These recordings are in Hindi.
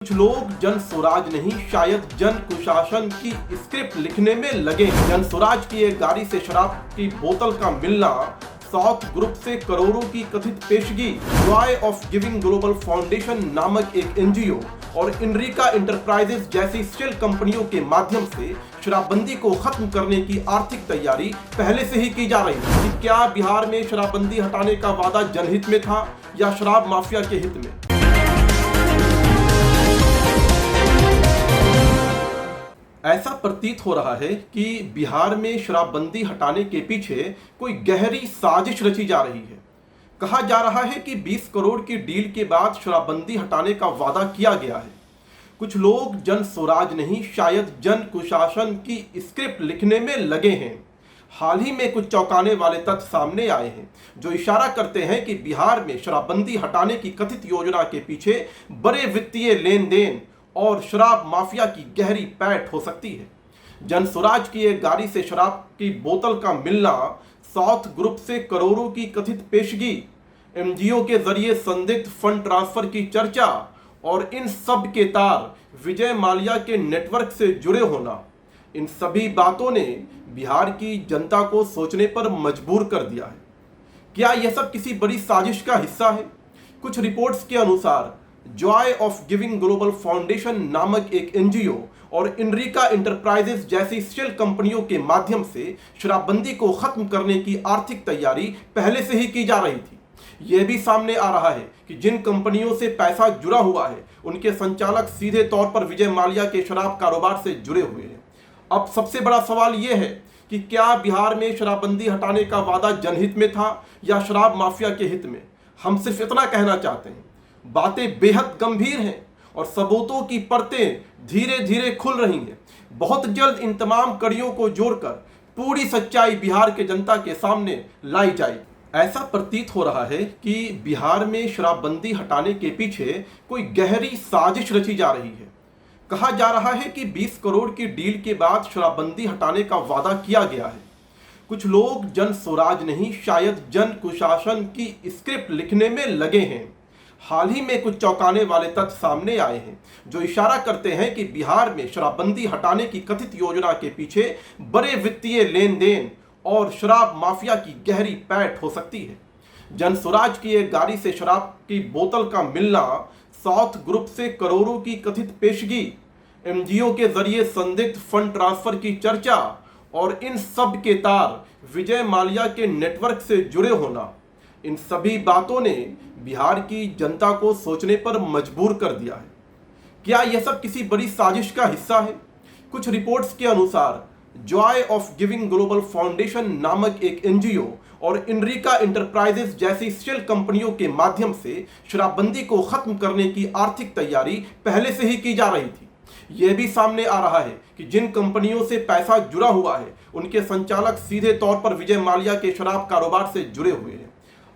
कुछ लोग जन स्वराज नहीं शायद जन कुशासन की स्क्रिप्ट लिखने में लगे हैं। जन स्वराज की एक गाड़ी से शराब की बोतल का मिलना, साउथ ग्रुप से करोड़ों की कथित पेशगी, Joy of Giving Global Foundation नामक एक एनजीओ और इनरिका इंटरप्राइजेस जैसी स्टील कंपनियों के माध्यम से शराबबंदी को खत्म करने की आर्थिक तैयारी पहले से ही की जा रही है। कि क्या बिहार में शराबबंदी हटाने का वादा जनहित में था या शराब माफिया के हित में? ऐसा प्रतीत हो रहा है कि बिहार में शराबबंदी हटाने के पीछे कोई गहरी साजिश रची जा रही है। कहा जा रहा है कि 20 करोड़ की डील के बाद शराबबंदी हटाने का वादा किया गया है। कुछ लोग जन स्वराज नहीं शायद जन कुशासन की स्क्रिप्ट लिखने में लगे हैं। हाल ही में कुछ चौंकाने वाले तथ्य सामने आए हैं जो इशारा करते हैं कि बिहार में शराबबंदी हटाने की कथित योजना के पीछे बड़े वित्तीय लेन देन और शराब माफिया की गहरी पैठ हो सकती है। जन स्वराज की एक गाड़ी से शराब की बोतल का मिलना, साउथ ग्रुप से करोड़ों की कथित पेशगी, एनजीओ के जरिए संदिग्ध फंड ट्रांसफर की चर्चा और इन सब के तार विजय माल्या के नेटवर्क से जुड़े होना, इन सभी बातों ने बिहार की जनता को सोचने पर मजबूर कर दिया है। क्या यह सब किसी बड़ी साजिश का हिस्सा है? कुछ रिपोर्ट्स के अनुसार Joy of Giving Global Foundation नामक एक एनजीओ और इनरिका इंटरप्राइजेस जैसी स्टील कंपनियों के माध्यम से शराबबंदी को खत्म करने की आर्थिक तैयारी पहले से ही की जा रही थी। यह भी सामने आ रहा है कि जिन कंपनियों से पैसा जुड़ा हुआ है उनके संचालक सीधे तौर पर विजय माल्या के शराब कारोबार से जुड़े हुए हैं। अब सबसे बड़ा सवाल यह है कि क्या बिहार में शराबबंदी हटाने का वादा जनहित में था या शराब माफिया के हित में? हम सिर्फ इतना कहना चाहते हैं, बातें बेहद गंभीर हैं और सबूतों की परतें धीरे धीरे खुल रही हैं। बहुत जल्द इन तमाम कड़ियों को जोड़कर पूरी सच्चाई बिहार के जनता के सामने लाई जाएगी। ऐसा प्रतीत हो रहा है कि बिहार में शराबबंदी हटाने के पीछे कोई गहरी साजिश रची जा रही है। कहा जा रहा है कि 20 करोड़ की डील के बाद शराबबंदी हटाने का वादा किया गया है। कुछ लोग जन स्वराज नहीं शायद जन कुशासन की स्क्रिप्ट लिखने में लगे हैं। हाल ही में कुछ चौंकाने वाले तथ्य सामने आए हैं जो इशारा करते हैं कि बिहार में शराबबंदी हटाने की कथित योजना के पीछे बड़े वित्तीय लेन देन और शराब माफिया की गहरी पैठ हो सकती है। जन स्वराज की एक गाड़ी से शराब की बोतल का मिलना, साउथ ग्रुप से करोड़ों की कथित पेशगी, एनजीओ के जरिए संदिग्ध फंड ट्रांसफर की चर्चा और इन सब के तार विजय माल्या के नेटवर्क से जुड़े होना, इन सभी बातों ने बिहार की जनता को सोचने पर मजबूर कर दिया है। क्या यह सब किसी बड़ी साजिश का हिस्सा है? कुछ रिपोर्ट्स के अनुसार Joy of Giving Global Foundation नामक एक एनजीओ और इनरिका इंटरप्राइजेस जैसी स्टील कंपनियों के माध्यम से शराबबंदी को खत्म करने की आर्थिक तैयारी पहले से ही की जा रही थी। यह भी सामने आ रहा है कि जिन कंपनियों से पैसा जुड़ा हुआ है उनके संचालक सीधे तौर पर विजय माल्या के शराब कारोबार से जुड़े हुए हैं।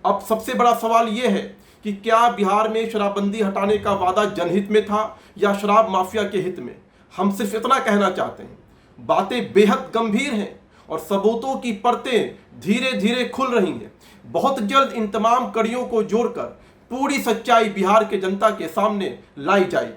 अब सबसे बड़ा सवाल यह है कि क्या बिहार में शराबबंदी हटाने का वादा जनहित में था या शराब माफिया के हित में? हम सिर्फ इतना कहना चाहते हैं, बातें बेहद गंभीर हैं और सबूतों की परतें धीरे धीरे खुल रही हैं। बहुत जल्द इन तमाम कड़ियों को जोड़कर पूरी सच्चाई बिहार के जनता के सामने लाई जाएगी।